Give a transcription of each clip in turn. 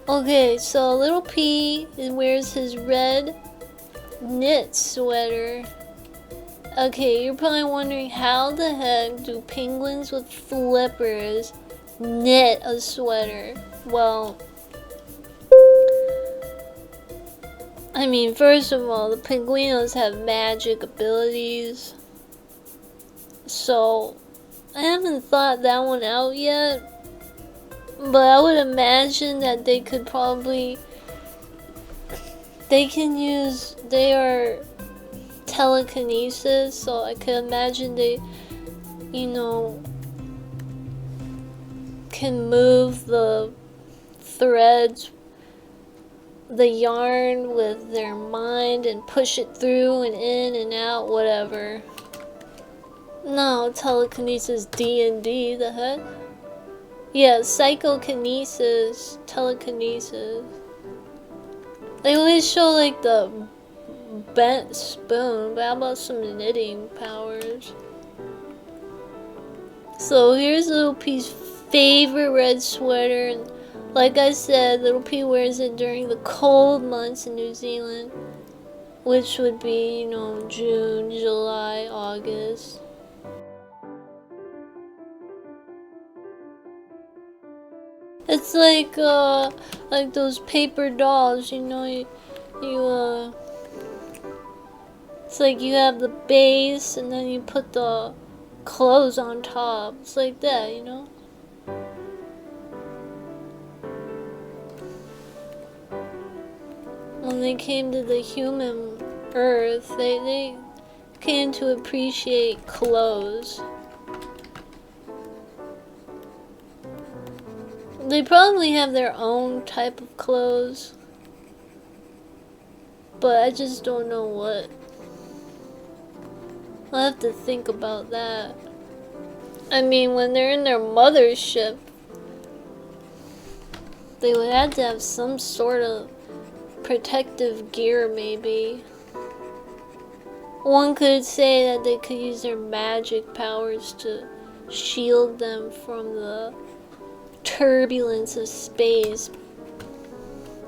Okay, so Lil P wears his red knit sweater. Okay, you're probably wondering how the heck do penguins with flippers knit a sweater? Well, I mean, first of all, the penguinos have magic abilities. So, I haven't thought that one out yet. But I would imagine that they could probably... They are telekinesis, so I could imagine they, you know, can move the threads, the yarn with their mind and push it through and in and out, whatever. No, telekinesis D&D, the heck? Yeah, psychokinesis, telekinesis. They always show like the bent spoon, but how about some knitting powers? So here's Lil P's favorite red sweater, and like I said, Lil P wears it during the cold months in New Zealand, which would be, you know, June, July, August. It's like those paper dolls, you know, it's like you have the base and then you put the clothes on top. It's like that, you know? When they came to the human earth, they came to appreciate clothes. They probably have their own type of clothes, but I just don't know what. I'll have to think about that. I mean, when they're in their mothership, they would have to have some sort of protective gear, maybe. One could say that they could use their magic powers to shield them from the turbulence of space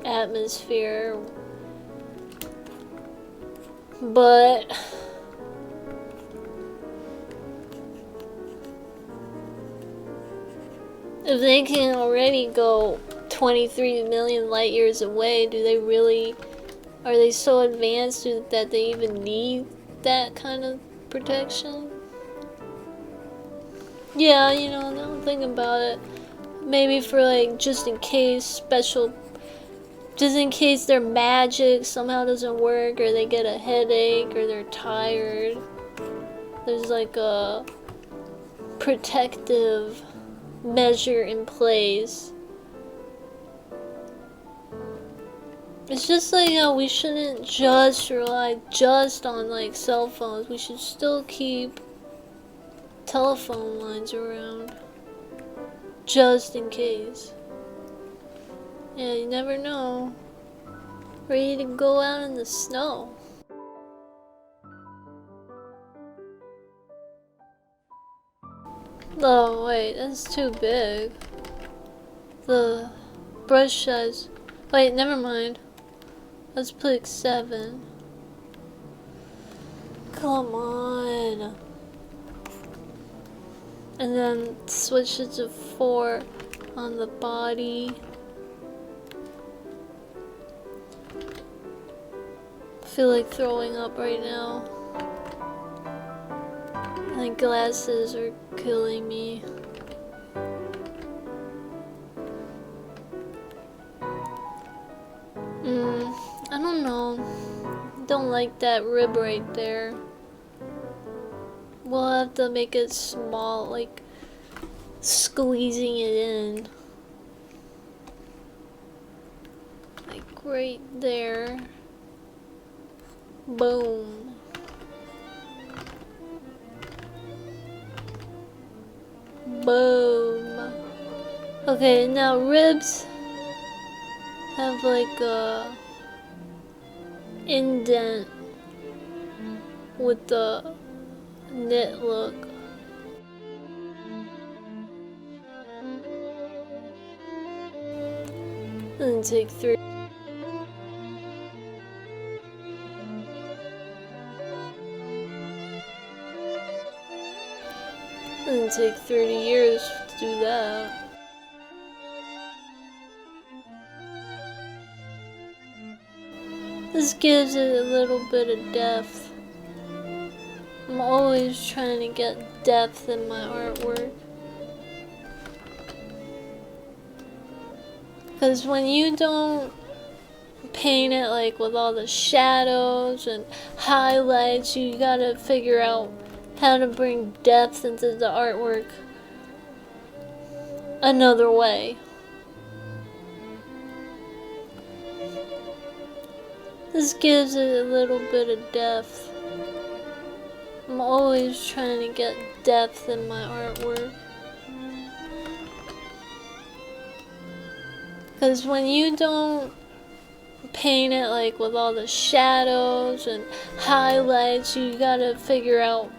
atmosphere, but if they can already go 23 million light years away, do they really, are they so advanced that they even need that kind of protection? Yeah, you know, now I'm thinking about it. Maybe for like, just in case just in case their magic somehow doesn't work, or they get a headache, or they're tired. There's like a protective measure in place. It's just like, you know, we shouldn't just rely just on like cell phones. We should still keep telephone lines around. Just in case. Yeah, you never know. Ready to go out in the snow. Oh, wait, that's too big. The brush size. Wait, never mind. Let's pick 7. Come on. And then switch it to 4 on the body. I feel like throwing up right now. My glasses are killing me. I don't know. Don't like that rib right there. We'll have to make it small, like squeezing it in. Like right there. Boom. Boom. Okay, now ribs have like a indent with the knit look. Then take 3. Then take 30 years to do that. This gives it a little bit of depth. I'm always trying to get depth in my artwork. Because when you don't paint it like with all the shadows and highlights, you gotta figure out how to bring depth into the artwork another way. This gives it a little bit of depth. I'm always trying to get depth in my artwork. Because when you don't paint it like with all the shadows and highlights, you gotta figure out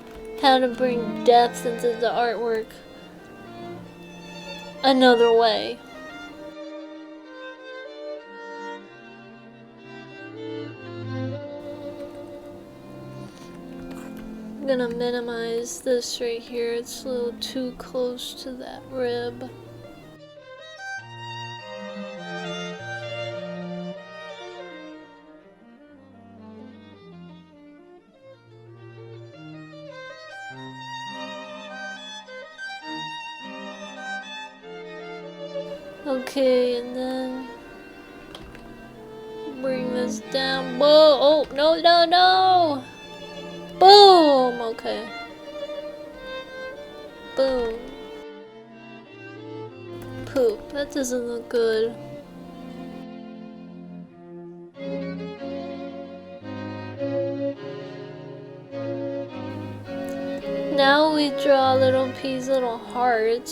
how to bring depth into the artwork another way. I'm gonna minimize this right here. It's a little too close to that rib. Okay, and then bring this down. Whoa! Oh, no, no, no! Boom! Okay. Boom. Poop. That doesn't look good. Now we draw Lil P's little heart.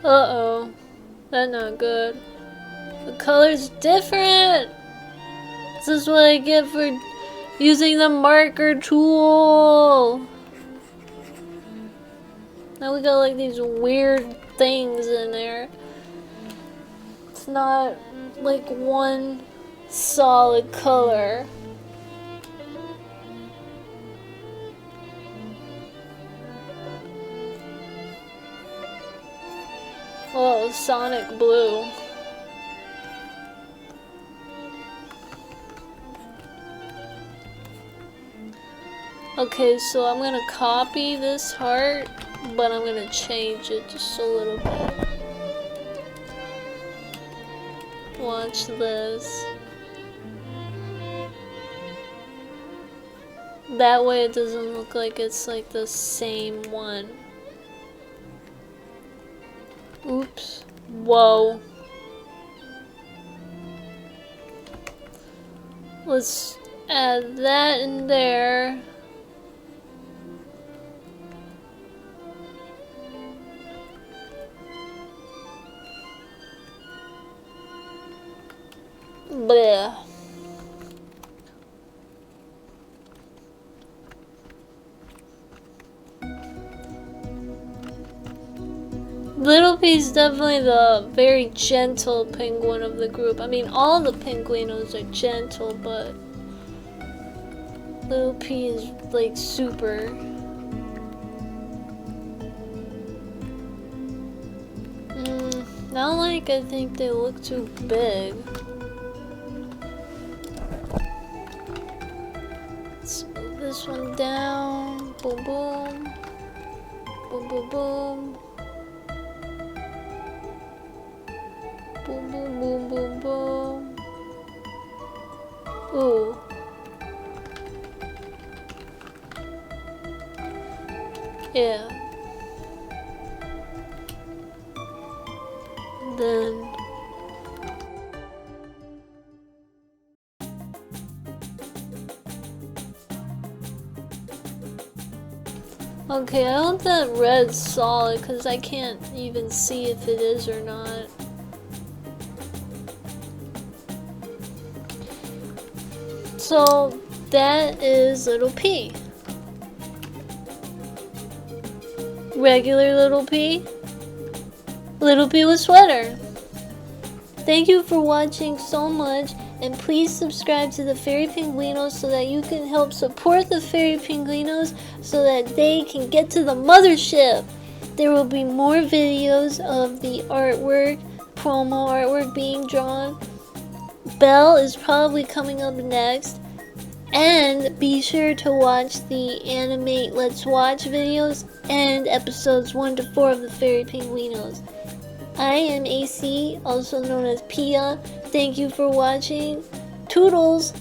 Uh-oh. That's not good. The color's different! This is what I get for using the marker tool! Now we got like these weird things in there. It's not like one solid color. Oh, Sonic Blue. Okay, so I'm gonna copy this heart, but I'm gonna change it just a little bit. Watch this. That way it doesn't look like it's like the same one. Oops. Whoa. Let's add that in there. Bleh. Lil P's definitely the very gentle penguin of the group. I mean, all the penguinos are gentle, but Lil P is like super. Not like I think they look too big. Let's move this one down. Boom, boom. Boom, boom, boom. Boom, boom, boom, boom, boom. Ooh. Yeah. Then okay, I hope that red's solid because I can't even see if it is or not. So that is Little P. Regular Little P. Little P with sweater. Thank you for watching so much, and please subscribe to the Fairy Penguinos so that you can help support the Fairy Penguinos so that they can get to the mothership. There will be more videos of the artwork, promo artwork being drawn. Belle is probably coming up next. And be sure to watch the Animate Let's Watch videos and episodes 1 to 4 of the Fairy Penguinos. I am AC, also known as Pia. Thank you for watching. Toodles!